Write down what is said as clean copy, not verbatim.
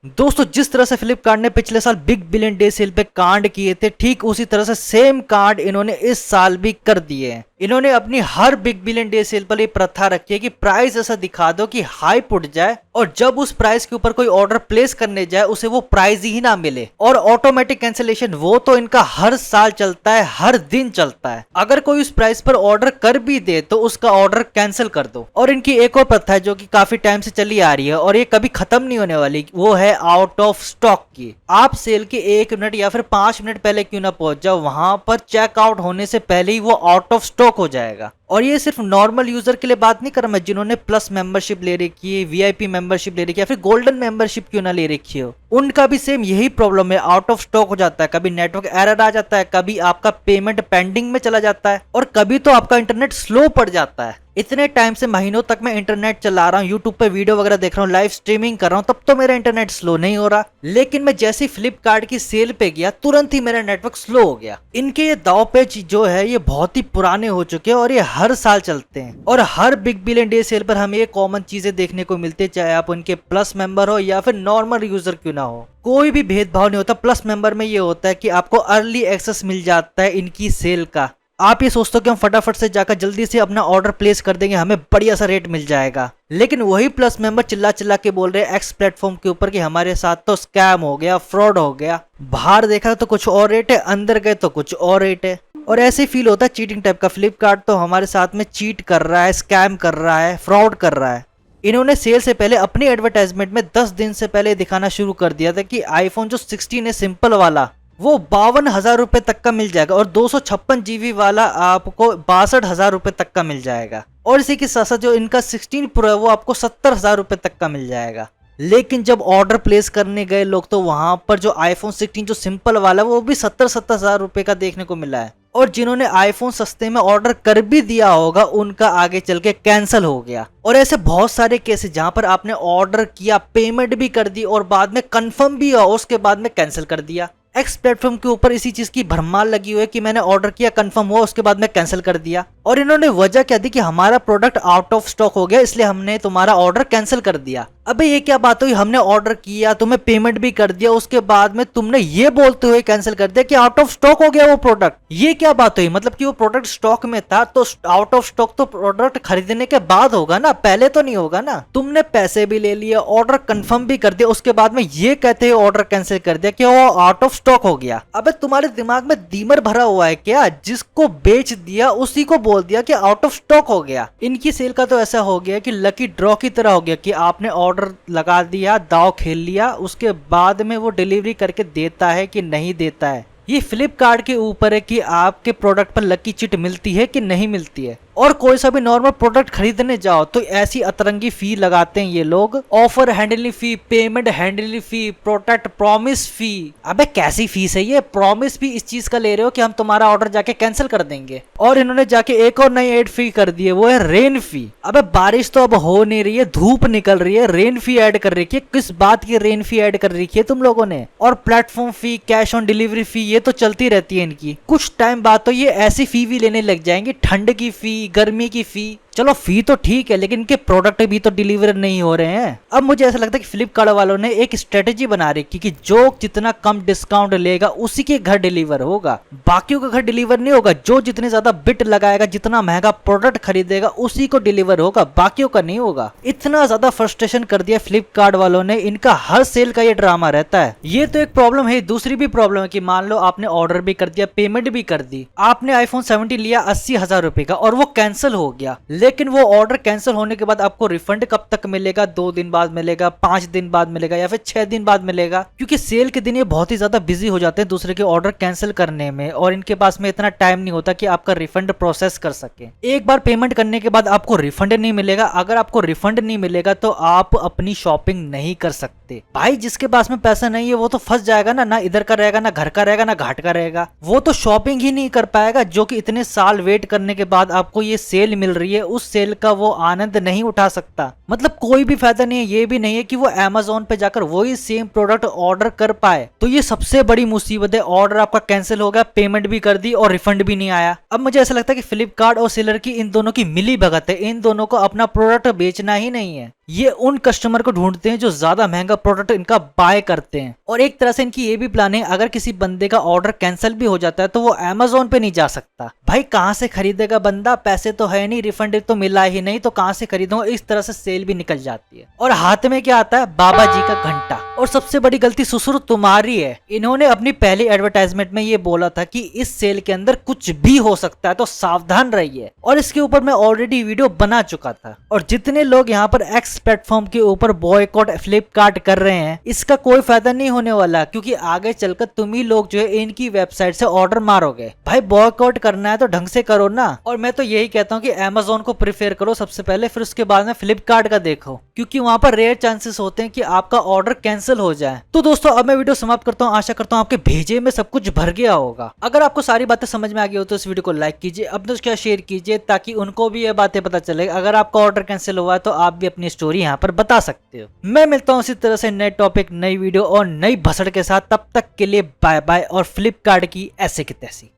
दोस्तों जिस तरह से फ्लिपकार्ट ने पिछले साल बिग बिलियन डे सेल पे कांड किए थे, ठीक उसी तरह से सेम कांड इन्होंने इस साल भी कर दिए हैं। इन्होंने अपनी हर बिग बिलियन डे सेल पर ये प्रथा रखी है कि प्राइस ऐसा दिखा दो कि हाइप उठ जाए और जब उस प्राइस के ऊपर कोई ऑर्डर प्लेस करने जाए उसे वो प्राइस ही ना मिले। और ऑटोमेटिक कैंसिलेशन वो तो इनका हर साल चलता है, हर दिन चलता है। अगर कोई उस प्राइस पर ऑर्डर कर भी दे तो उसका ऑर्डर कैंसिल कर दो। और इनकी एक और प्रथा है जो कि काफी टाइम से चली आ रही है और ये कभी खत्म नहीं होने वाली, वो है आउट ऑफ स्टॉक की। आप सेल के 1 मिनट या फिर 5 मिनट पहले क्यों ना पहुंच जाओ, वहां पर चेकआउट होने से पहले ही वो आउट ऑफ स्टॉक हो जाएगा। और ये सिर्फ नॉर्मल यूजर के लिए बात नहीं कर रहा मैं, जिन्होंने प्लस मेंबरशिप ले रखी है, वीआईपी मेंबरशिप ले रखी है या फिर गोल्डन मेंबरशिप क्यों ना ले रखी हो, उनका भी सेम यही प्रॉब्लम है। आउट ऑफ स्टॉक हो जाता है, कभी नेटवर्क एरर आ जाता है, कभी आपका पेमेंट पेंडिंग में चला जाता है और कभी तो आपका इंटरनेट स्लो पड़ जाता है। इतने टाइम से महीनों तक मैं इंटरनेट चला रहा हूँ, यूट्यूब पे वीडियो वगैरह देख रहा हूँ, लाइव स्ट्रीमिंग कर रहा हूँ, तब तो मेरा इंटरनेट स्लो नहीं हो रहा। लेकिन मैं जैसे ही फ्लिपकार्ट की सेल पे गया तुरंत ही मेरा नेटवर्क स्लो हो गया। इनके ये दाव पेच जो है ये बहुत ही पुराने हो चुके हैं और ये हर साल चलते हैं। और हर बिग बिलियन डे सेल पर हमें ये कॉमन चीजें देखने को मिलती है, चाहे आप उनके प्लस मेंबर हो या फिर नॉर्मल यूजर क्यों ना हो, कोई भी भेदभाव नहीं होता। प्लस मेंबर में ये होता है कि आपको अर्ली एक्सेस मिल जाता है इनकी सेल का। आप ये सोचते हो कि हम फटाफट से जाकर जल्दी से अपना ऑर्डर प्लेस कर देंगे, हमें बढ़िया सा रेट मिल जाएगा। लेकिन वही प्लस मेंबर चिल्ला चिल्ला के बोल रहे हैं एक्स प्लेटफॉर्म के ऊपर कि हमारे साथ तो स्कैम हो गया, फ्रॉड हो गया। बाहर देखा तो कुछ और रेट है, अंदर गए तो कुछ और रेट है। और ऐसे फील होता है चीटिंग टाइप का, फ्लिपकार्ट तो हमारे साथ में चीट कर रहा है, स्कैम कर रहा है, फ्रॉड कर रहा है। इन्होंने सेल से पहले अपनी एडवर्टाइजमेंट में 10 दिन से पहले दिखाना शुरू कर दिया था कि आईफोन जो 16 है सिंपल वाला वो 52,000 रुपए तक का मिल जाएगा और 256 GB वाला आपको 62,000 रुपए तक का मिल जाएगा। और इसी के साथ साथ जो इनका 16 प्रो है वो आपको 70,000 रुपए तक का मिल जाएगा। लेकिन जब ऑर्डर प्लेस करने गए लोग तो वहां पर जो आईफोन 16 जो सिंपल वाला वो भी 70,000 रुपए का देखने को मिला है। और जिन्होंने आईफोन सस्ते में ऑर्डर कर भी दिया होगा उनका आगे चल के कैंसिल हो गया। और ऐसे बहुत सारे केसेस जहां पर आपने ऑर्डर किया, पेमेंट भी कर दी और बाद में कंफर्म भी हुआ, उसके बाद में कैंसिल कर दिया। एक्स प्लेटफॉर्म के ऊपर इसी चीज की भरमार लगी हुई है कि मैंने ऑर्डर किया, कंफर्म हुआ, उसके बाद में कैंसिल कर दिया। और इन्होंने वजह क्या दी कि हमारा प्रोडक्ट आउट ऑफ स्टॉक हो गया इसलिए हमने तुम्हारा ऑर्डर कैंसिल कर दिया। अबे ये क्या बात हुई, हमने ऑर्डर किया, तुम्हें पेमेंट भी कर दिया, उसके बाद में तुमने ये बोलते हुए कैंसिल कर दिया कि आउट ऑफ स्टॉक हो गया वो प्रोडक्ट। ये क्या बात हुई, मतलब कि वो प्रोडक्ट स्टॉक में था तो आउट ऑफ स्टॉक तो प्रोडक्ट खरीदने के बाद होगा ना, पहले तो नहीं होगा ना। तुमने पैसे भी ले लिए, ऑर्डर कंफर्म भी कर दिया, उसके बाद में ये कहते हुए ऑर्डर कैंसिल कर दिया कि वो आउट ऑफ स्टॉक हो गया। अबे तुम्हारे दिमाग में दीमर भरा हुआ है क्या, जिसको बेच दिया उसी को बोल दिया कि आउट ऑफ स्टॉक हो गया। इनकी सेल का तो ऐसा हो गया कि लकी ड्रॉ की तरह हो गया कि आपने ऑर्डर लगा दिया, दाव खेल लिया, उसके बाद में वो डिलीवरी करके देता है कि नहीं देता है ये फ्लिपकार्ट के ऊपर है कि आपके प्रोडक्ट पर लकी चिट मिलती है कि नहीं मिलती है। और कोई सा भी नॉर्मल प्रोडक्ट खरीदने जाओ तो ऐसी अतरंगी फी लगाते हैं ये लोग, ऑफर हैंडलिंग फी, पेमेंट हैंडलिंग फी, प्रोडक्ट प्रॉमिस फी। अबे कैसी फीस है ये, प्रॉमिस भी इस चीज का ले रहे हो कि हम तुम्हारा ऑर्डर जाके कैंसिल कर देंगे। और इन्होंने जाके एक और नई एड फी कर दी है, वो है रेन फी। अबे बारिश तो अब हो नहीं रही है, धूप निकल रही है, रेन फी ऐड कर रखी है। किस बात की रेन फी ऐड कर रखी है तुम लोगों ने। और platform fee, cash on delivery fee, ये तो चलती रहती है इनकी। कुछ टाइम बाद तो ये ऐसी फी भी लेने लग जाएंगे, ठंड की फी, गर्मी की फी। चलो फी तो ठीक है लेकिन इनके प्रोडक्ट भी तो डिलीवर नहीं हो रहे हैं। अब मुझे ऐसा लगता है कि फ्लिपकार्ट वालों ने एक स्ट्रेटेजी बना रखी कि जो जितना कम डिस्काउंट लेगा उसी के घर डिलीवर होगा, बाकियों का घर डिलीवर नहीं होगा। जो जितने ज्यादा बिट लगाएगा, जितना महंगा प्रोडक्ट खरीदेगा उसी को डिलीवर होगा, बाकियों का नहीं होगा। इतना ज्यादा फ्रस्ट्रेशन कर दिया फ्लिपकार्ट वालों ने, इनका हर सेल का ये ड्रामा रहता है। ये तो एक प्रॉब्लम है। दूसरी भी प्रॉब्लम है कि मान लो आपने ऑर्डर भी कर दिया, पेमेंट भी कर दी, आपने आईफोन 17 लिया 80,000 रुपए का और वो कैंसिल हो गया। लेकिन वो ऑर्डर कैंसिल होने के बाद आपको रिफंड कब तक मिलेगा, 2 दिन बाद मिलेगा, 5 दिन बाद मिलेगा या फिर 6 दिन बाद मिलेगा। क्योंकि सेल के दिन ये बहुत ही ज्यादा बिजी हो जाते हैं दूसरे के ऑर्डर कैंसिल करने में और इनके पास में इतना टाइम नहीं होता कि आपका रिफंड प्रोसेस कर सके। एक बार पेमेंट करने के बाद आपको रिफंड नहीं मिलेगा। अगर आपको रिफंड नहीं मिलेगा तो आप अपनी शॉपिंग नहीं कर सकते। भाई जिसके पास में पैसा नहीं है वो तो फंस जाएगा ना इधर का रहेगा, ना घर का रहेगा, ना घाट का रहेगा। वो तो शॉपिंग ही नहीं कर पाएगा। जो कि इतने साल वेट करने के बाद आपको ये सेल मिल रही है उस सेल का वो आनंद नहीं उठा सकता। मतलब कोई भी फायदा नहीं है, ये भी नहीं है कि वो Amazon पे जाकर वही सेम प्रोडक्ट ऑर्डर कर पाए। तो ये सबसे बड़ी मुसीबत है। ऑर्डर आपका कैंसिल हो गया, पेमेंट भी कर दी और रिफंड भी नहीं आया। अब मुझे ऐसा लगता है कि फ्लिपकार्ट और सेलर की इन दोनों की मिली भगत है। इन दोनों को अपना प्रोडक्ट बेचना ही नहीं है, ये उन कस्टमर को ढूंढते हैं जो ज्यादा महंगा प्रोडक्ट इनका बाय करते हैं। और एक तरह से इनकी ये भी प्लान है, अगर किसी बंदे का ऑर्डर कैंसिल भी हो जाता है तो वो Amazon पे नहीं जा सकता। भाई कहां से खरीदेगा बंदा, पैसे तो है नहीं, रिफंड तो मिला ही नहीं, तो कहां से खरीदूंगा। इस तरह से सेल भी निकल जाती है। और हाथ में क्या आता है, बाबा जी का घंटा। और सबसे बड़ी गलती सुसुर तुम्हारी है। इन्होंने अपनी पहली एडवर्टाइजमेंट में ये बोला था कि इस सेल के अंदर कुछ भी हो सकता है, तो सावधान रहिए। और इसके ऊपर मैं ऑलरेडी वीडियो बना चुका था। और जितने लोग यहाँ पर एक्स प्लेटफॉर्म के ऊपर बॉयकॉट फ्लिपकार्ट कर रहे हैं, इसका कोई फायदा नहीं होने वाला, क्योंकि आगे चलकर तुम ही लोग जो है इनकी वेबसाइट से ऑर्डर मारोगे। भाई बॉयकॉट करना है तो ढंग से करो ना। और मैं तो यही कहता हूँ कि Amazon को प्रेफर करो सबसे पहले, फिर उसके बाद में फ्लिपकार्ट का देखो, क्योंकि वहां पर रेयर चांसेस होते हैं कि आपका ऑर्डर कैंसिल हो जाए। तो दोस्तों अब मैं वीडियो समाप्त करता हूँ। आशा करता हूँ आपके भेजे में सब कुछ भर गया होगा। अगर आपको सारी बातें समझ में आ गई हो तो इस वीडियो को लाइक कीजिए, अपने दोस्तों के साथ शेयर कीजिए, ताकि उनको भी ये बातें पता चले। अगर आपका ऑर्डर कैंसिल हुआ है तो आप भी अपनी स्टोरी यहाँ पर बता सकते हो। मैं मिलता हूँ इसी तरह से नए टॉपिक, नई वीडियो और नई भसड़ के साथ। तब तक के लिए बाय बाय और फ्लिपकार्ट की ऐसे की तैसी।